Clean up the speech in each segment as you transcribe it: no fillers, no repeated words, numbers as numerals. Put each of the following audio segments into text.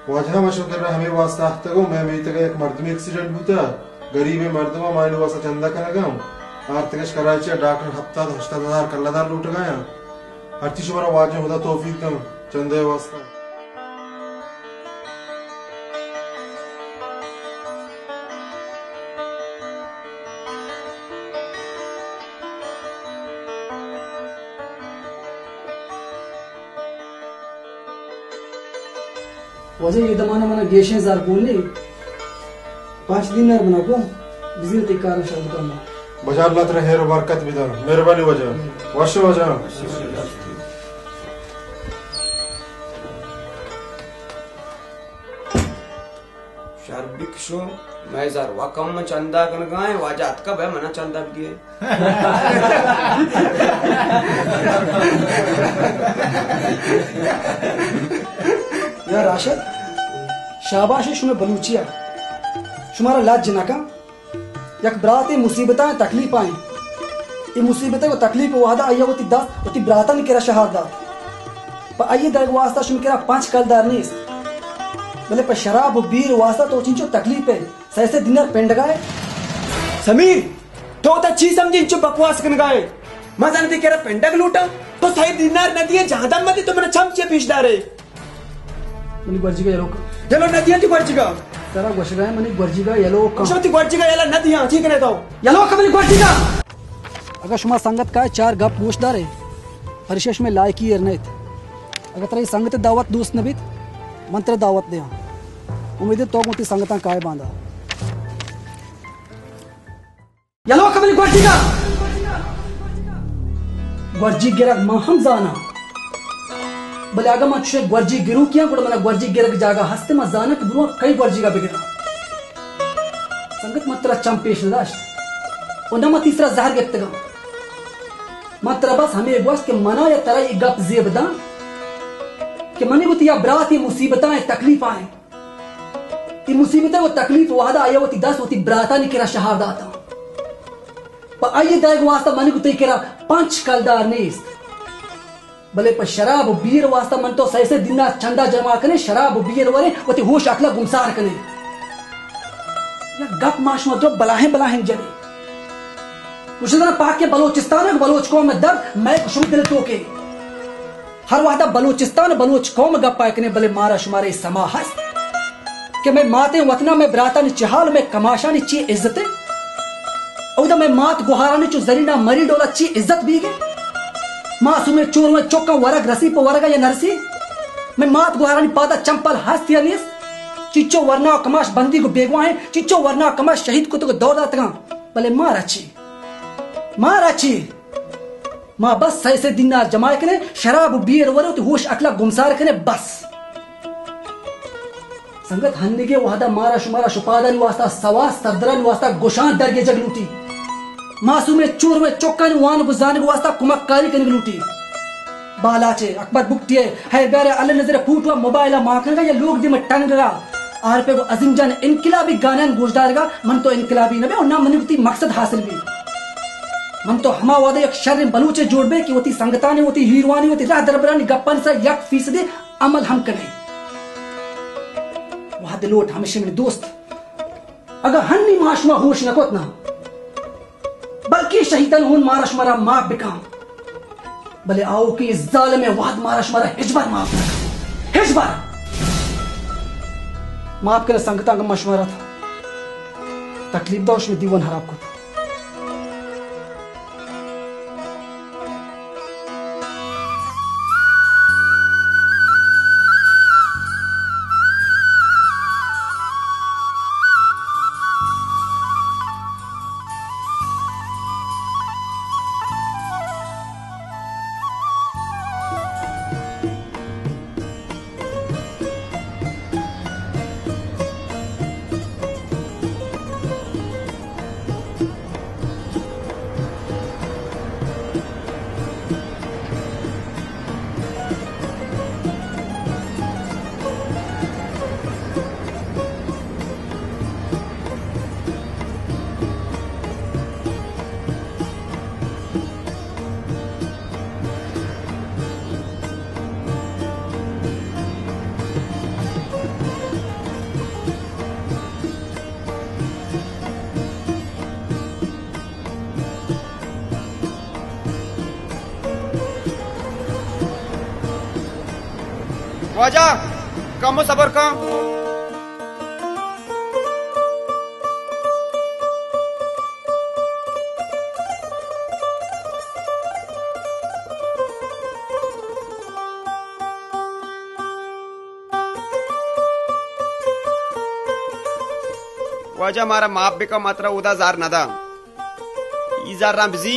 वाजना मशुकर हमें वास्ता तगो मैं तक एक मर्द में एक्सीडेंट होता गरीब मर्द में मायने वास्ता चंदा करेगा आर्थिक कराची डॉक्टर हफ्ता 80,000 कल्लादार लूट गया हर चीज हमारा वाजह होता तौफीक कम चंदे वास्ता वजह ये दमाना मना गेशे जार बोलने 5 दिन नर बना को बिजली तिकार शब्द करना बजा अल्लाह तेरा खैर बरकत बिदा मेहरबानी वजह वर्ष वजह शर्बिक शो मैं जार वाकम में चंदा कन गाए वाजात कब है मना चंदा दिए या राशिद शाबाश शुमे बलूचिया शुमारा लाज जनाका यक बराते मुसीबता तकलीफ आए ये मुसीबत को तकलीफ वादा आया होती दा होती बराता ने केरा शहादा पर आइए दरग वास्ता शुम केरा 5 कलदार नहीं बोले पर शराब बीर वास्ता तो चिंचो तकलीफ है सैसे दिनर पेंड गए समीर तो अच्छी समझी जो बकवास कन गए मजा नहीं केरा पेंडक लूटा तो सही दिनार नदी जहां दम मत तो मैंने छमचे पीछदारे मनी गर्जी का येलो चलो नदियां ती गर्जी का तेरा गोशगा है मनी गर्जी का येलो का शोती गर्जी का येला नदियां ठीक है तो येलो का मनी गर्जी का अगर शुमा संगत का 4 गप गोशदार है हरिशेष में लायकी एरनेत अगर तेरी संगत दावत दोस्त नबीत मंत्र दावत दे उम्मीद तो मोटी संगता काय बांधा येलो का मनी गर्जी का गर्जी गिरा महम जाना भले आगा मैं तुझे गर्जी गिरू किया गुड़ मना गर्जी गिरक जागा हंसते मैं जाना कि बुरा कई गर्जी का बिगड़ा संगत मत तेरा चंपेश दाश और न मत तीसरा जहर गिफ्त गा मत तेरा बस हमें एक के मना या तेरा ये गप जेबदा कि मने को तिया बरात ये मुसीबताएं तकलीफ आए ये मुसीबतें वो तकलीफ वादा आया होती 10 होती बराता ने केरा शहादा था पर आइए दायग वास्ता मने को ते केरा 5 कलदार नहीं भले पर शराब बीर वास्ता मन तो सही से दिना चंदा जमा कने शराब बीर वरे वती होश अकला गुमसार कने या गप माश मत बलाहे जले कुछ दिन पाक के बलोचिस्तान बलोच कौम में दर्द मैं कुछ दिल तो के हर वादा बलोचिस्तान बलोच कौम गप पाए कने भले मारा शुमारे समा हस्त कि मैं माते वतना में बराता ने चहाल में कमाशा ने ची इज्जत औदा मैं मात गुहारा ने चो जरीना मरी डोला ची इज्जत भी गई मासूमे चोर में चौका वरग रसी पर वरगा या नरसी मैं मात गुहारानी पादा चंपल हस्तिया निस चिच्चो वरना कमाश बंदी को बेगवा है चिच्चो वरना कमाश शहीद को तो दौड़ा तका भले मार अच्छी माँ बस सही से दिनार जमाए करे शराब बियर वरे तो होश अकला गुमसार करे बस संगत हन्ने के वादा मारा शुमारा शुपादा वास्ता सवास सदरा वास्ता गोशान दरगे जगलूटी मासूमे चूर में चौकन वान गुजारने को वास्ता कुमक्कारी करने की लूटी बालाचे अकबर बुकटिए है बेरे अल्लाह नजर फूटवा मोबाइल माखनगा या लोग दिम टंगगा आर पे वो अजीम जान इनकलाबी गानन गुजदारगा मन तो इनकलाबी नबे और ना मनती मकसद हासिल भी मन तो हमा वादे एक शर्र बलूचे जोड़बे कि होती संगतानी होती हीरवानी होती राह दरबरानी गप्पन से 1% अमल हम करें वहां दिलोट हमेशा मेरे दोस्त अगर हन्नी माशमा होश नकोत ना बल्कि शहीदन हुन मारश मरा माफ बिकाम भले आओ कि इस जालिम में वाद मारश मरा हिजबर माफ ना हिजबर माफ करे संगता का मशवरा था तकलीफ दोष में दीवन हराब को वाजा कम सबर का वाजा मारा माप बेका मात्रा उदा जार नदा इजार राम बिजी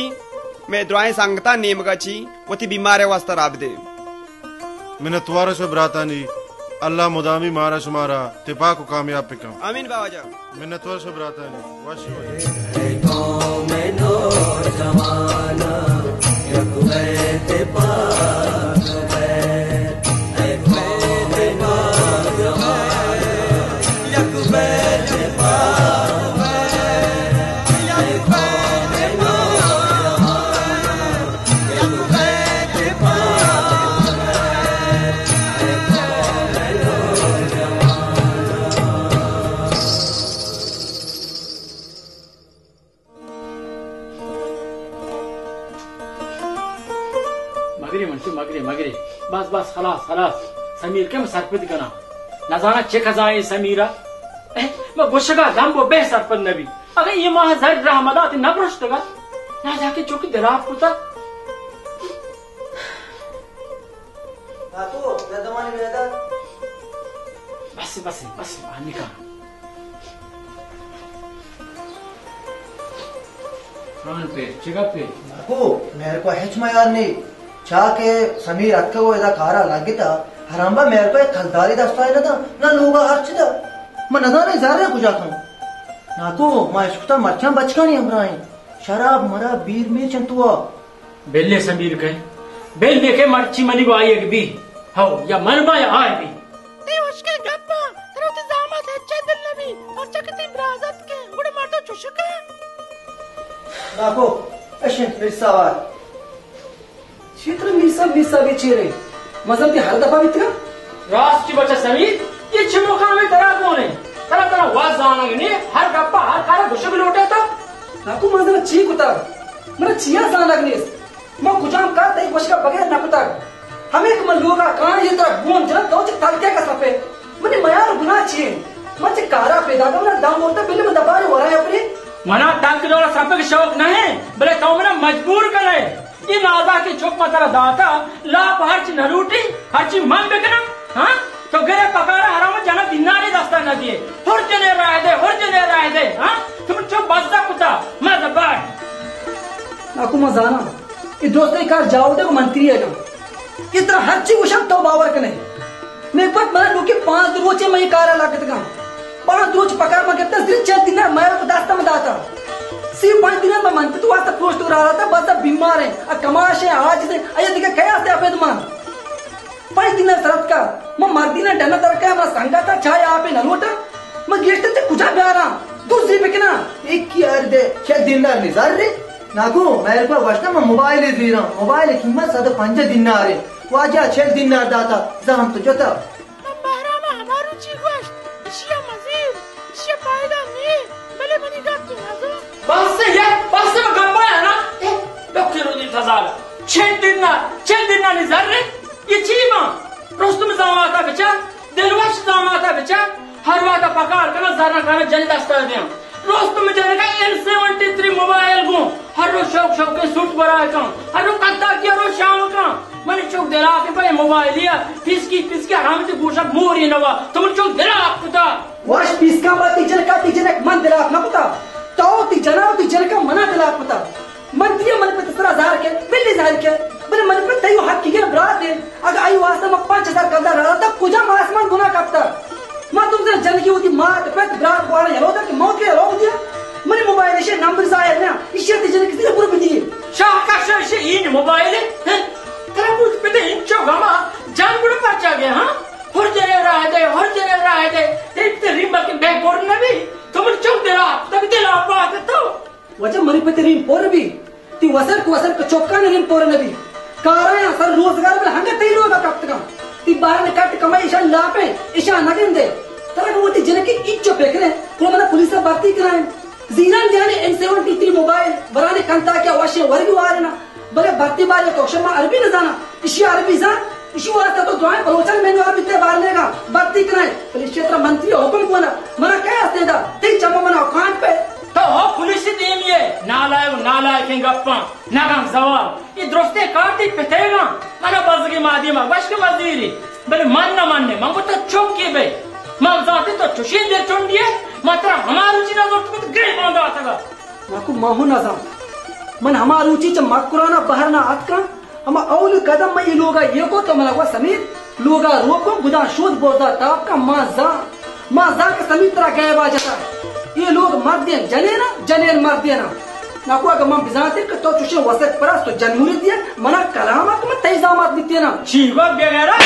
मैं दुआएं सांगता नेम गाची वती बीमार है वास्ता राब दे मैंने तुम्हारा शुभ रातानी अल्लाह मुदामी मारा शुमारा तिपा को कामयाब पिका आमीन बावाजा मैंने तुम्हारा शुभ रातानी वाशी मगरे बस बस खलास खलास समीर के सरपद कना नजाना चे खजाए समीरा मैं गुशगा दम वो बे सरपद नबी अगर ये माह जर रहमदात न प्रश्तगा ना जाके चुकी दराब पुता तो जदमानी वेदा बस बस बस निका रान पे चिगा पे को मेरे को हेचमा यार नहीं चाके समीर अक्के वो इधर कारा लगिता हराम्बा मेरे को एक खलदारी दस्ता है ना लोगा हर्च दा मैं नदाने जा रहे कुछ आता ना को मैं सुखता मच्छा बचका नहीं हमराए शराब मरा बीर में चंतुआ बेले समीर के बेले के मर्ची मनी को आई एक भी हो या मनबा या आए भी ते उसके गप्पा तेरे तो दामाद है चंदन नबी और चकती बराजत के गुड़ मार तो चुशका ना को ऐसे रिसावा क्षेत्र मिसा भी चेरे मतलब कि हर दफा इतना राष्ट्र की बच्चा समीर ये छिमोखा में तेरा कौन है तेरा तेरा वाज जाना नहीं हर गप्पा हर कारा गुस्से में लौटे तो नाकू मजल चीक उतार मेरा चिया जान लगने मैं कुजाम का तई कुछ का बगैर ना पता हमें एक मन लोगा कान ये तरह गोन जरा तो तल क्या का सफे मने मयार गुना छिए मच कारा पैदा करना दम होता बिल में दबारे हो रहा है अपने मना टांग के दौरा सफे के शौक नहीं बले तो मना मजबूर करे ये नाजा के चौक में तेरा दाता लाप हर्च नरूटी हर्ची मन बेकना हाँ तो गरे पकारा हराम जना दिनारी दस्ता न दिए हुर जने रह दे हाँ तुम चुप बस्ता कुत्ता मैं दबाए नाकू मजाना ये दोस्त कार जाओ दे मंत्री है ना इतना हर चीज उशम तो बावर कने मैं पत मन लोके 5 रोचे मैं कारा लागत का 5 रोज पकार में कितना सिर्फ 4 दिन मैं दास्ता में दाता सिर्फ 5 दिन में मन पे तो वास्ता पोस्ट हो रहा था बस बीमार है कमाश है आज से अये दिखे कया से अपेद मान 5 दिन सरत का मैं मर्दी ने डना तर का मैं संगा था चाय आपे नलोटा मैं गेस्ट से कुछ ब्यारा दूसरी पे किना एक की यार दे 6 दिन निजार रे नाको मेरे को वस्ता में मोबाइल दे रहा मोबाइल कीमत 5 दिन आ रे वाजा 6 दिन दाता जहम तो जोता बारा में हमारो चीगोश इशिया मजीर इशिया फायदा नहीं भले बनी गप नाजो बस से गप्पा है ना डॉक्टर उदी फजाल 6 दिन ना निजर रे ये चीमा रोस्तम जामाता बचा दिलवश जामाता बचा हर वाता पकार करना जरा करना जल्द दस्ता दे रोस्तम जने का N73 मोबाइल को हर रोज शौक के सूट बराए का हर रोज कत्ता किया रोज शाम का मैंने चौक दिला के भाई मोबाइल लिया फिसकी आराम से पूछा मोरी नवा तुम चौक दिला पता वाश पिसका बात टीचर एक मन दिला ना पता तो टीचर का मना दिला पता मंत्री मन पे 10,000 के बिल्ली जार के बने मन पे तय हक की बरात है अगर आई वास्ते में 5,000 करदा रहा था कुजा आसमान गुना करता मैं तुमसे जन की होती मात पे बरात वाला हेलो तक मौत के रोक दिया मेरे मोबाइल से नंबर जाए ना इसे जन किसी ने पूरा बिजी शाह का से इन मोबाइल है तेरा कुछ पे इंचो गमा जान बुड़ पचा गया हां हर जने रह दे एक रिंबा के बैक बोर्ड न भी तुम चुप देला तब दिला बात तो वजह मरी पे तेरी पोर भी ती वसर को चौका नहीं पोर नबी कारण सर रोजगार में हंगे तई लोग कब तक ती बाहर ने कट कमाई ईशा लापे ईशा नगिन दे तरह को ती जने की इच्चो फेकने को मना पुलिस से भर्ती कराए जीनान जाने N73 मोबाइल बराने कंता क्या वाशे वर्गी वारना बरे भर्ती बारे तो क्षमा अरबी न जाना इशी अरबी जा इसी वास्ते तो द्वाय बलोचन में और बिते बार लेगा बत्ती कराए पुलिस क्षेत्र मंत्री हुक्म को ना मना क्या हस्ते दा ते चम्मा मना कांट पे तो हो पुलिस टीम ये नालायक के गप्पा नागम जवाब ये दोस्ते काटी पितेगा मना बजगी मादी मा बश के मजदूरी बले मन न मानने मंगो तो चुप की बे मग जाते तो चुशी दे चुंडिए मात्र हमार रुचि ना दोस्त को ग्रे बांधा था नाकु माहू ना जा मन हमार रुचि च मकुराना बाहर ना आत का हम औल कदम में ये लोगा ये को तो मला समीर लोगा रोको गुदा शोध बोदा ताप का माजा के समीर तरह गए बाजता ये लोग मर देन जनेन मर देना नाको अगर हम बिजाते कि तो चुशे वसत परस तो जनमुरी दिया मना कलामा के में तैजामात दिते ना चीवा बेगेरा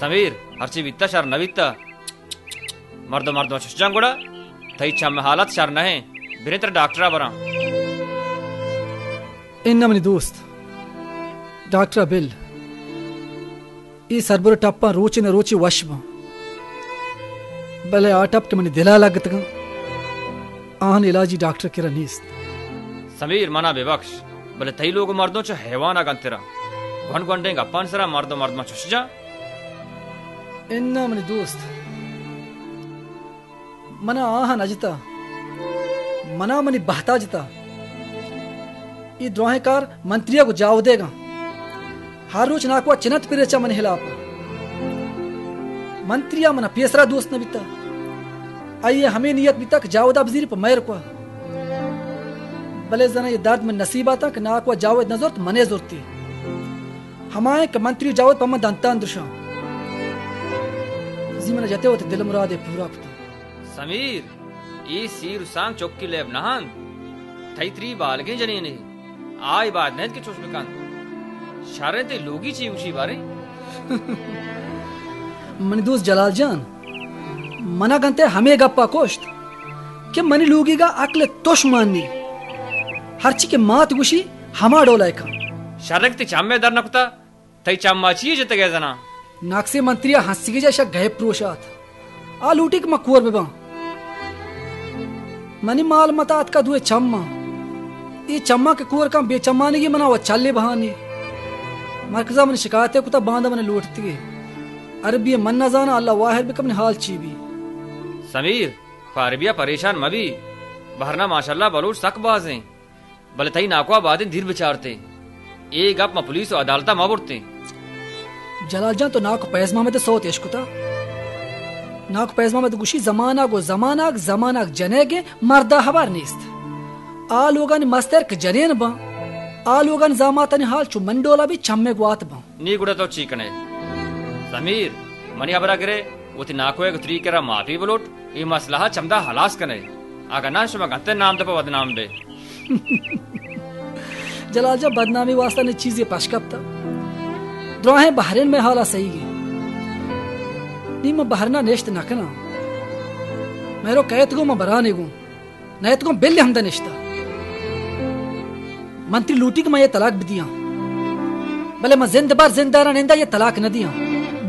समीर हर्ची वित्ता शार नवित्ता मर्दो शुजान गुड़ा थई छम हालत शार नहे बिनेत्र डॉक्टरा बरा इन्ना मनी दोस्त डॉक्टर बिल ई सरबर टप्पा रोची वशब भले आ टप के मनी दिला लगत आन इलाजी डॉक्टर के रनीस्त समीर मना बेबख्श भले थई लोग मर्दों च हैवान अगंतरा घन घंटे गप्पान सरा मर्दो शुजा इन्ना मनी दोस्त मना आहा नजता मना मनी बहता जता ये द्रोहकार मंत्रिया को जाव देगा हर रोज नाकुआ चिनत पिरेचा मन हिलाप मंत्रिया मना पेसरा दोस्त न बिता आइए हमें नियत बिता कि जावद अबजीर पर मैर को भले जना ये दर्द में नसीब आता कि नाकुआ जावद नजर तो मने जोरती हमारे के मंत्री जावद पम दंता अंदुशा जीवन जाते होते दिल मुरादे पूरा पता समीर ये सीर सांग चौकी लेब नहान थई त्री बालगे जने ने आय बाद नेत के चोश बेकान शारे ते लोगी ची उसी बारे मनी दोस्त जलाल जान मना गंते हमें गप्पा कोष्ट के मनी लोगी का अकले तोश माननी हरची के मात गुशी हमा डोलाय का शारक ते चाम्मे दर नकता थई चाम्मा ची जते गए जना नाक्से मंत्रिया हंसी के जैसा गए प्रोशात आ लूटी के मकुवर बेबा मनी माल मतात का दुए चम्मा ये चम्मा के कुवर का बेचम्माने की मना वो चाले बहानी मरकजा मन शिकायतें कुता बांधा मन लूटती है अरबी मन न जाना अल्लाह वाहिद भी कमने हाल चीबी समीर फारबिया परेशान मबी बहरना माशाल्लाह बलूच सक बाजें भले थई नाकुआ बादें धीर विचारते एक आप पुलिस और अदालता मा बुड़ते जलाल जान तो नाक पैजमा में तो सौ तेश कुता नाक पैजमा में तो गुशी जमाना जनेगे मर्दा हबार नीस्त आ लोगन मस्तर के जनेन बा आ लोगन जामातन हाल चु मंडोला भी छम्मे गुआत बा नी गुड़ा तो चीकने समीर मनी हबरा गिरे उति नाको एक तरी केरा माफी बलोट ये मसला चमदा हलास कने अगर ना शुमा गंते नाम दे बदनाम दे जलाल जा बदनामी वास्ता ने चीजें पशकपता द्रोहे बहरेन में हाला सही गी नी मैं बहरना नेश्त नकना मेरो कहत गो मैं बराने गो नयत गो बिल्ले हमदा निश्ता मंत्री लूटी के मैं ये तलाक भी दिया भले मैं जिंदारा निंदा ये तलाक न दिया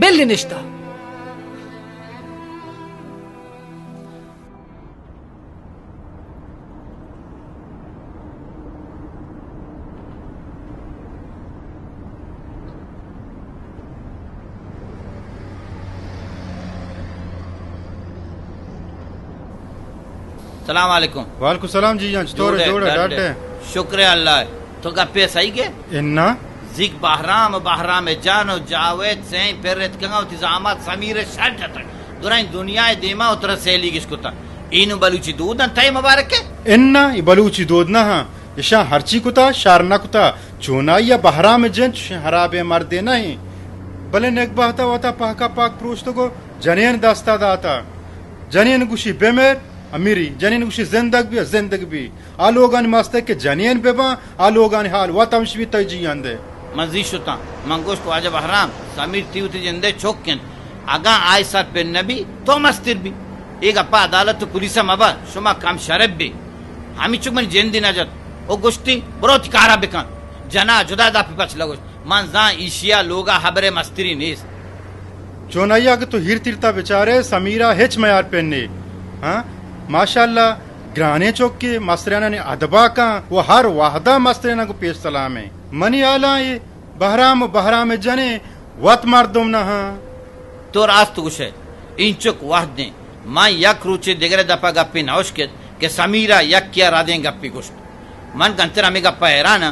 बिल्ले निश्ता सलाम वालेकुम। वालेकुम सलाम जी जान तोरे जोड़े डाटे शुक्र अल्लाह तो का पैसा ही के इन्ना जिक बहराम बहराम जानो जावेद से पेरेत कंगा तिजामत समीर शट तक दुराई दुनिया देमा उतर सेली किसकुता इन बलूची दूध तय मुबारक के इन्ना बलूची दूध ना यशा हरची कुता शारना कुता चोना या बहराम जन हराबे मर्दे नहीं भले नेक बहता होता पाका पाक प्रोस्तो को जनेन दास्ता दाता जनेन गुशी बेमेर अमीरी जनेन गुशी जिंदग भी आलोगान मस्ते के जनेन बेबा आलोगान हाल वतमश भी तजी अंदे मजीशुता मंगोश को आज बहराम समीर तीवती जिंदे चौकन आगा आय साथ पे नबी तो मस्तिर भी एक अपा अदालत तो पुलिस मबा शुमा काम शरब भी हमी चुकमन जेंदी नजत ओ गुश्ती बरोत कारा बिकान जना जुदा दा पिपच लगोश मंजा ईशिया लोगा हबरे मस्तिरी नीस चोनैया के तो हिर तिरता बेचारे समीरा हेच मयार पेन्ने हाँ माशाल्लाह ग्राने चौक के मस्तराना ने अदबा का वो हर वाहदा मस्तराना को पेश सलाम है मनी आला ये बहराम जने वत मर्दुम ना हाँ तो रास्त कुछ है इन चुक वाह दे मां यक रुचि दिगरे दफा गप्पी नौश के समीरा यक किया राधे गप्पी गुश्त मन कंतर हमें गप्पा हैराना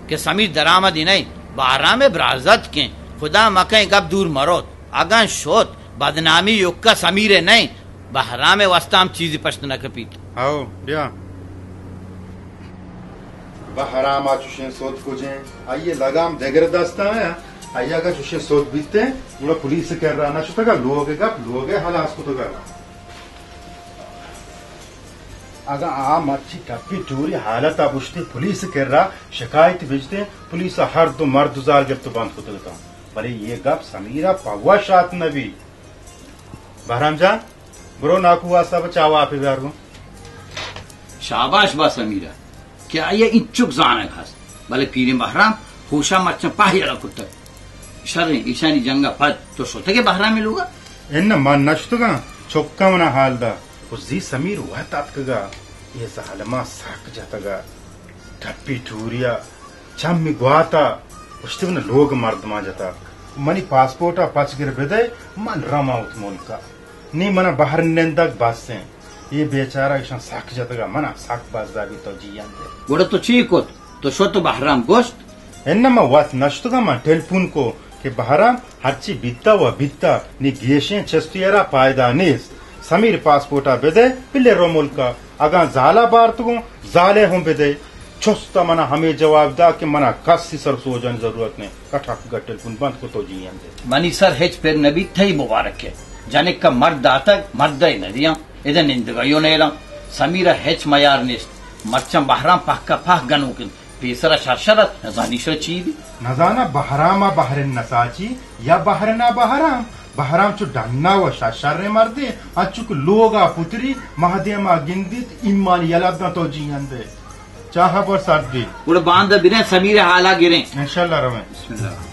के समीर दरामद ही नहीं बारह में बराजत के खुदा मकई गप दूर मरोत अगन शोत बदनामी युक्का समीरे नहीं बहरा में वस्ताम चीज पश्त न कपीत आओ बिया बहरामा चुशे सोत कुजे आइए लगाम देगर दस्ता है आइया का चुशे सोत बीतते मुला पुलिस कर रहा ना चुता का लोगे हालास को तो कर अगर आ मच्छी टप्पी टूरी हालत आप उठते पुलिस कर रहा शिकायत भेजते पुलिस हर दो मर्द जाल जब तो बंद होते था पर ये गप समीरा पवा शात नबी बहराम जा ब्रो नाकू वास्ता बचाओ आप इधर को शाबाश बा समीरा क्या ये इच्छुक जाना खास भले पीरे बहराम होशा मच्छा पाहिया कुत्ता शर ईशानी जंगा फत तो सोते के बहराम मिलूगा इन मन नष्टगा चौका मना हाल दा उसी समीर वह तात्कगा ये सालमा साक जातगा टप्पी टूरिया चम्मी ग्वाता उसते न लोग मर्दमा जाता मनी पासपोर्टा पचगिर बेदे मन रमा उत मुल्का नी मना बाहर नेंदक बासे ये बेचारा इशा साक जातगा मना साक बाजदा भी तो जियां दे वड़ा तो चीकोत तो शो तो बहराम गोश्त इन्नमा वत नष्टगा मा टेलीफोन को के बहराम हच्ची बित्ता नी गेशे चस्टियरा पायदा नेस समीर पासपोर्टा बेदे पिल्ले रोमुल का अगा जाला बार तो जाले हों बेदे छुस्ता मना हमें जवाब दा कि मना कस्सी सर सोजन जरूरत ने कठक गट्टे पुन बंद को तो जियां दे मनी सर हेच पेर नबी थई मुबारक है जाने का मर्द दातक मर्द नदियां इधर निंदगायो नेला समीरा हेच मयार निस्त मर्चम बहराम पक्का पाक गनुकिन पेसरा शरशरत नजानिशर चीदी नजाना बहरामा बहरन नसाची या बहरना बहराम बहराम चु डन्ना व शर्रे मर्दे अचुक लोगा पुत्री महदेमा गिंदित ईमान यलादा तो जियंदे चाहा पर सर्दी उड़ बांध बिने समीरे हाला गिरे इंशाल्लाह रवे बिस्मिल्लाह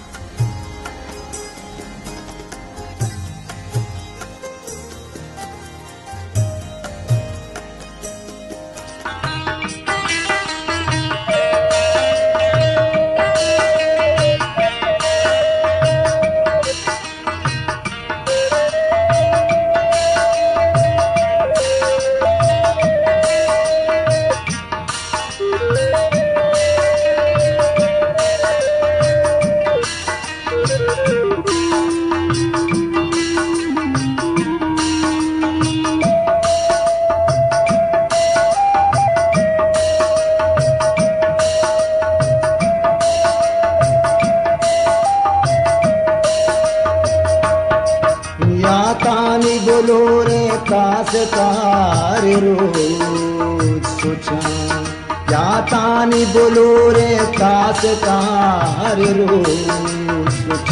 बोलो रे कासकार रोज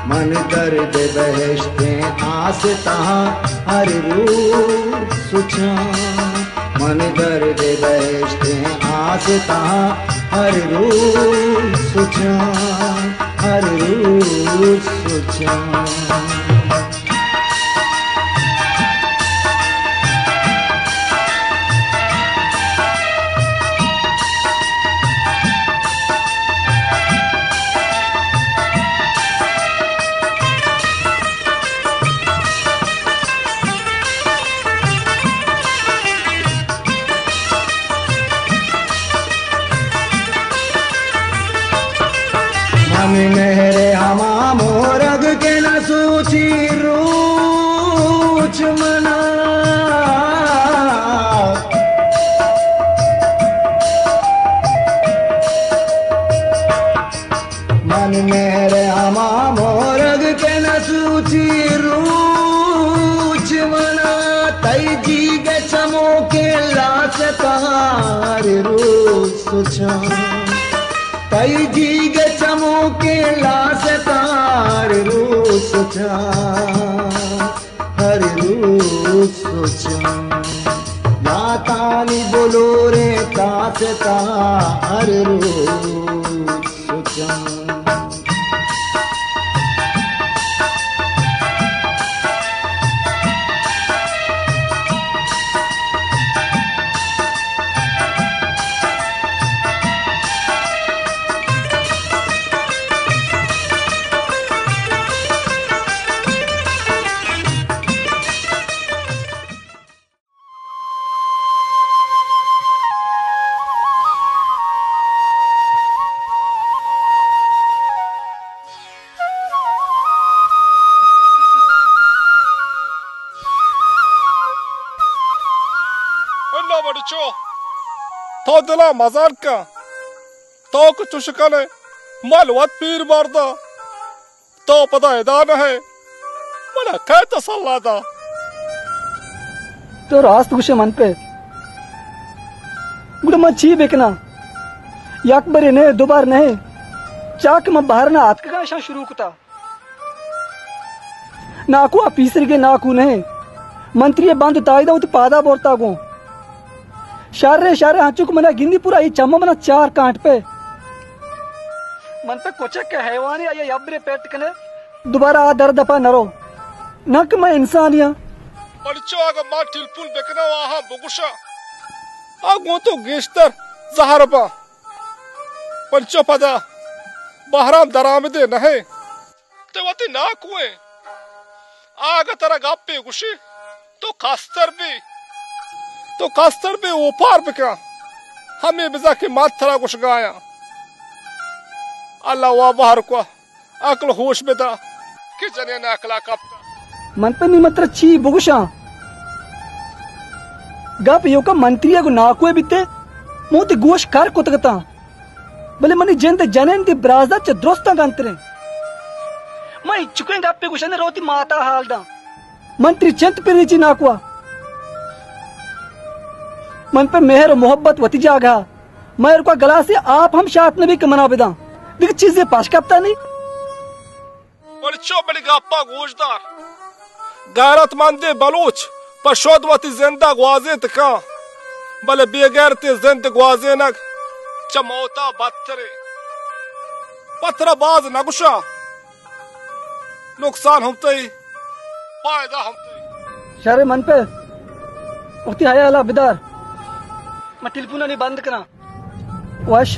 मन दर्द बहशते आसता हर रोज सुचा मन दर्द बहशते आसता हर रोज सुचा हर रोज सुचा मन मेरे हमा मोरग के न सूची रूच मना मन मेरे हमा मोरग के न सूची रूच मना तई जी गे चमो के लास तार रूच सुछा तई जी गे चमो के लास तार रूच सुछा हर रूच सुछा तानी बोलो रे तास तार रूच सुछा तो दिला मजान का तो कुछ शुक्ल है मालवत पीर मारदा तो पता हैदान है मला काय तसल्ला दा तो रास्त गुशे मन पे गुड़ मच्छी बेकना याक बरे ने दोबार नहीं चाक में बाहर ना हाथ का ऐसा शुरू कुता नाकू आ पीसर के नाकू नहीं मंत्री बंद ताईदा उत पादा बोरता गो शारे शारे हाचुक मना गिंदी पूरा ये चम्मा मना चार कांट पे मन पे कुछ के हैवान या ये अब्रे पेट कने दोबारा आ दर्द पा नरो नक मैं इंसानिया परिचो आगा मा टिलपुल बेकना वहां बुगुशा आगो तो गेस्टर जहरबा परिचो पदा बहराम दरामदे नहे ते वती ना कुए आगा तरा गापे गुशी तो खास्तर भी ऊपर बिका हमें बिजा के मात थरा कुछ गाया अल्लाह वा बाहर को अकल होश बेदा कि जने ना अकला कपता मन पे नहीं मत्र छी बुगुशा गप यो का मंत्री को नाकुए बिते मोते गोश कर कुतगता भले मनी जेंते जनेन दी ब्राजदा च द्रोस्ता गंतरे मैं चुके गप पे गुशने रोती माता हालदा मंत्री चंत पिरीची नाकुआ मन पे मेहर और मोहब्बत वती जागा मेहर को गला से आप हम शात नबी के मना बिदा दिख चीजें पाश कपता नहीं परिचो बड़ी गापा गोशदार गैरतमंद बलूच पशोदवती जिंदा ग्वाजे तका भले बेगैरते जिंद ग्वाजे नग चमोता बत्तरे पत्थरबाज नगुशा नुकसान हमते फायदा हमते शारे मन पे उती आया अला बिदार मैं टिलपुना नहीं बंद करा वाश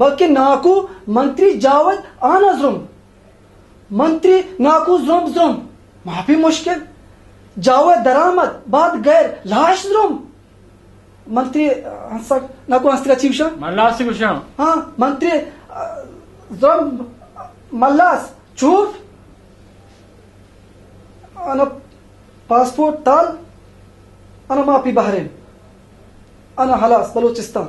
बल्कि नाकू मंत्री जावद आना जुर्म मंत्री नाकू जुर्म जुर्म माफी मुश्किल जावद दरामद बाद गैर लाश जुर्म मंत्री हंसक नाकू हंसका चीवशा मल्लास गुशा हाँ मंत्री जुर्म मल्लास चूफ अना पासपोर्ट ताल अना माफी बहरीन अना हलास बलूचिस्तान.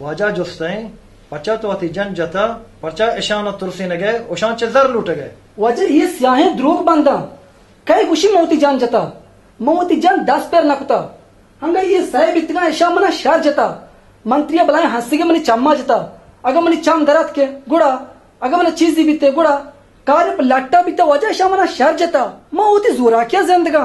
वाजा जुस्तें पर्चा तो अति जन जता पर्चा ईशान तुलसी न गए उशान चेजर लूट गए. वजह ये स्याहें द्रोग बंदा कई खुशी मोती जान जता मोती जान 10 पैर नकता हंगा ये साहिब इतना ईशा मना शहर जता मंत्री बलाए हंसी के मनी चम्मा जता अगर मनी चम दरत के गुड़ा अगर मना चीज दी बीते गुड़ा कार्य पर लट्टा बीता वजह ईशा मना शहर जता मोती जोरा क्या जिंदगा.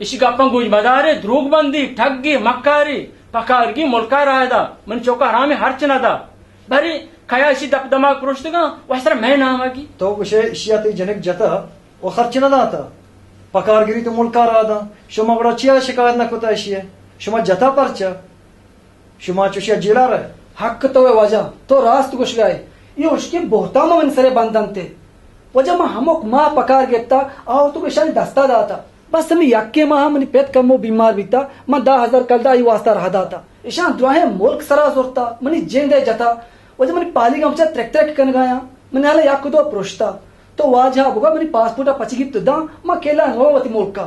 इसी गप्पा गुज मदारे द्रोगबंदी ठगी मक्कारी पकारगी मुल्का रायदा मन चौका हरामी हरचना दा भरी खयाशी दप दमाग पुरुषगा वसर मैं नामागी तो उसे इशियाती जनक जता वो खर्चना दाता पकारगिरी तो मुल्का रादा शुमा बड़ा चिया शिकायत न कुता इशिया शुमा जता परचा शुमा चुशिया जिला रहे हक तो वे वजह तो रास्त कुछ गए ये उसके बोहता में सरे बंधन थे वजह में हमक माँ पकार गेता आओ तो किशान दस्ता दाता बस हमें यक्के माह मनी पेट कमो बीमार बीता मैं 10,000 कलदा ही वास्ता रहा दाता ईशान द्वाहे मुल्क सरा जोरता मनी जेंदे जता वजह मनी पाली गमचा ट्रैक ट्रैक कन गया मने आला याक तो प्रोष्टा तो वाजा बुगा मनी पासपोर्ट पचगी तुदा मैं केला नववती मुल्क का.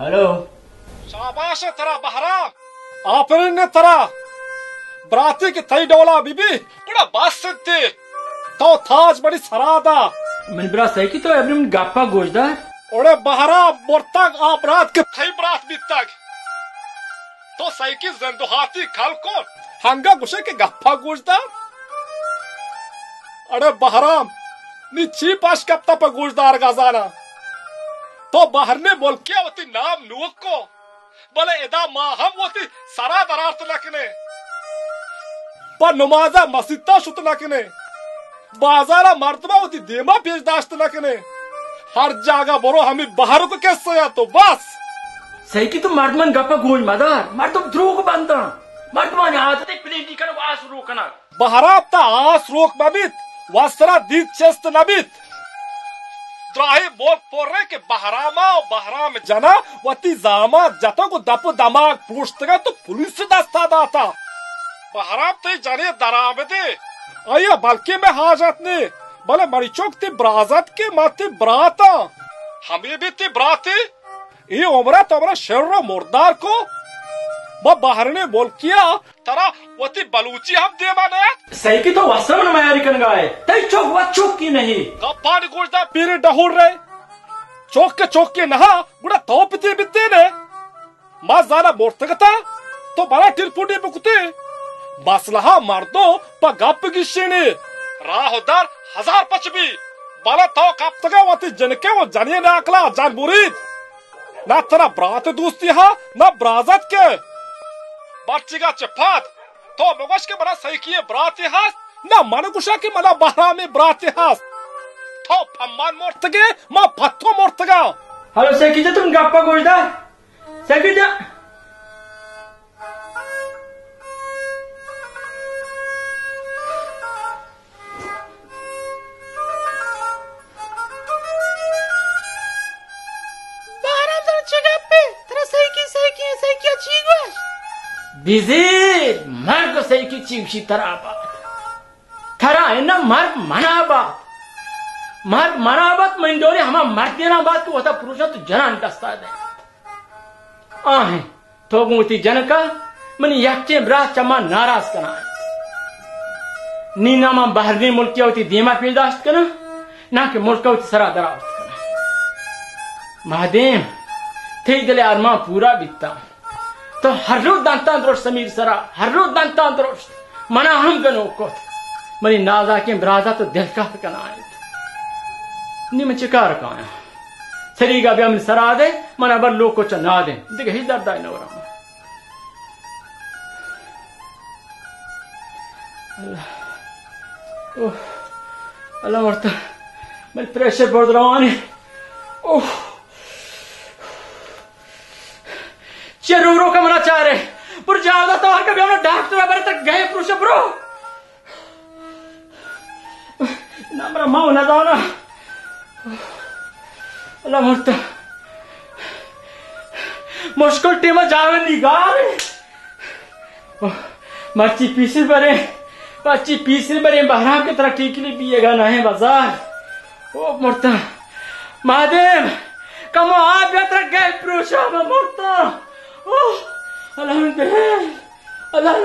हेलो शाबाश है तेरा बहरा आफरीन ने तेरा बराती की थई डोला बीबी बड़ा बात सकते तो थाज बड़ी सरादा मन बरा सही की तो अब्रम गप्पा गोजदा ओरे बहरा बोरतक आप रात के थई बरात बीतक तो सही की जंदुहाती खल को हंगा गुशे के गप्पा गोजदा अरे बहराम नी ची पास कप्ता पर गोजदार गाजाना तो बाहर ने बोल क्या होती नाम नुक को बोले इदा माहम होती सरा दरार्थ लकने पर नमाजा मस्जिदा शुत लकने बाजारा मर्तबा होती देमा पेश दाश्त लकने हर जगह बोरो हमें बाहर को कैसे या तो बस सही की तुम मर्दमन गप्पा गोई मदार मर्दम द्रोग बंदा मर्दमान आदत प्लेटी कर वास रोकना बहराबता आस रोक मबित वासरा दीद चेस्त नबित द्राही बोल पोर्रे के बहराम जना वती जामा जता को दप दमाग पूछतगा तो पुलिस से दस्ता दाता बहराब ते जाने दराबदे आया बल्कि में हाजत ने भले मरीचोक ते ब्राजत के माते ब्राता हमें भी ते ब्राते ये उमरा तमरा शर्र मुर्दार को बाहर ने बोल किया तरा वती बलूची हम दे माने सही की तो वस्त्र में मायारी कन गाए तई चौक व चौक की नहीं गप्पा गुजदा पीरे डहुर रहे चौक के नहा गुड़ा तो पिते बिते ने मां जाना मोर्तगता तो बड़ा टिलपुडी बुकते मसलहा मर्दो पा गप गिशेने राहदार हजार पचबी बाला तो कब तक वती जनके वो जनिए ना अकला जान मुरीद ना तेरा ब्रात दोस्ती हा ना ब्राजत के बच्चीगा चपात तो मगश के बड़ा सही किए ब्रात हास ना मनकुशा के मला बहरा में ब्रात हास तो फम्मान मोर्तगे मां फत्तो मोर्तगा हेलो सेकीजा तुम गप्पा गोजदा सेकीजा बिजी मर्ग सही की चीवशी तरा बात थरा है ना मर्ग मनाबात मंडोरी हमा मर्द देना बात को वता पुरुष तो जनान दस्ता दे आहे तो गुती जनका मनी याचे ब्रा चमा नाराज कना नीना मा बाहरनी मुल्किया होती दीमा पिलदाश्त कना ना के मुल्का होती सरा दरावत कना महादेव थे दले आरमा पूरा बिता तो हर रोज दांता द्रोश समीर सरा हर रोज दांता द्रोश मना हम गनो को मनी नाजा के ब्राजा तो दिल का कना निम चिकार का सरीगा भी हम सरा दे मना बर लोग को चना दे देख ही दर्द है नवरा अल्लाह ओह अल्लाह मरता मैं प्रेशर बढ़ रहा है ओह चरूरो का मना चाह रहे पर ज्यादा तो और कभी हमने डॉक्टर बारे तक गए पुरुष ब्रो ना मेरा माँ ना जाओ ना अल्लाह मरता मुश्किल टीम जावे निगार मर्ची पीसी बरे बहराम की तरह ठीक लिए पिएगा ना है बाजार ओ मरता महादेव कमो आप यात्रा गए पुरुष मरता अल्लाह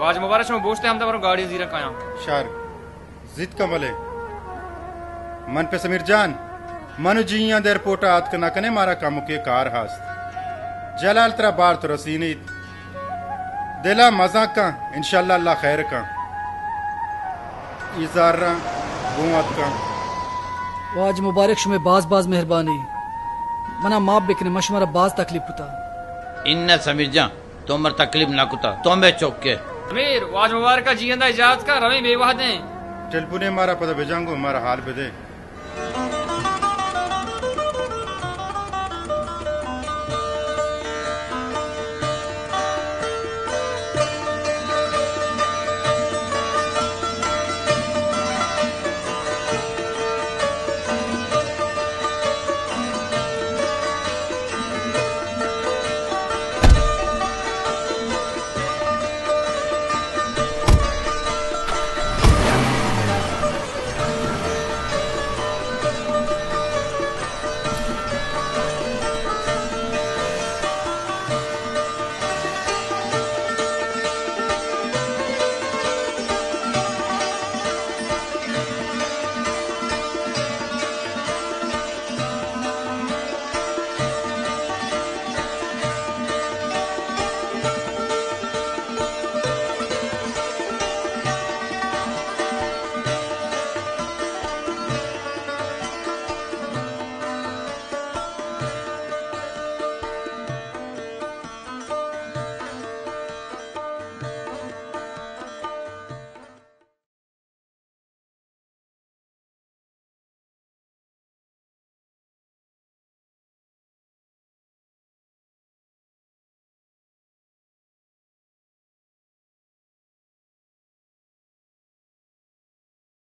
आज मुबारक में बोझते हम तो गाड़ी जीरा काया शार जिद का मले मन पे समीर जान मनु जिया देर पोटा आत कना कने मारा कामु के कार हास्त जलाल तरा बार तो रसीनीत दिला मजा का इंशाल्लाह अल्लाह खैर का इजारा गुआत का वाज मुबारक शुमे बाज मेहरबानी मना माप बेकने मशमरा बाज तकलीफ पुता इन्ना समीर जा तोमर तकलीफ ना कुता तोमे चौके समीर वाज मुबारक का जियंदा इजाजत का रवे बेवाह दे टेलपुने मारा पता भेजांगो मारा हाल बदे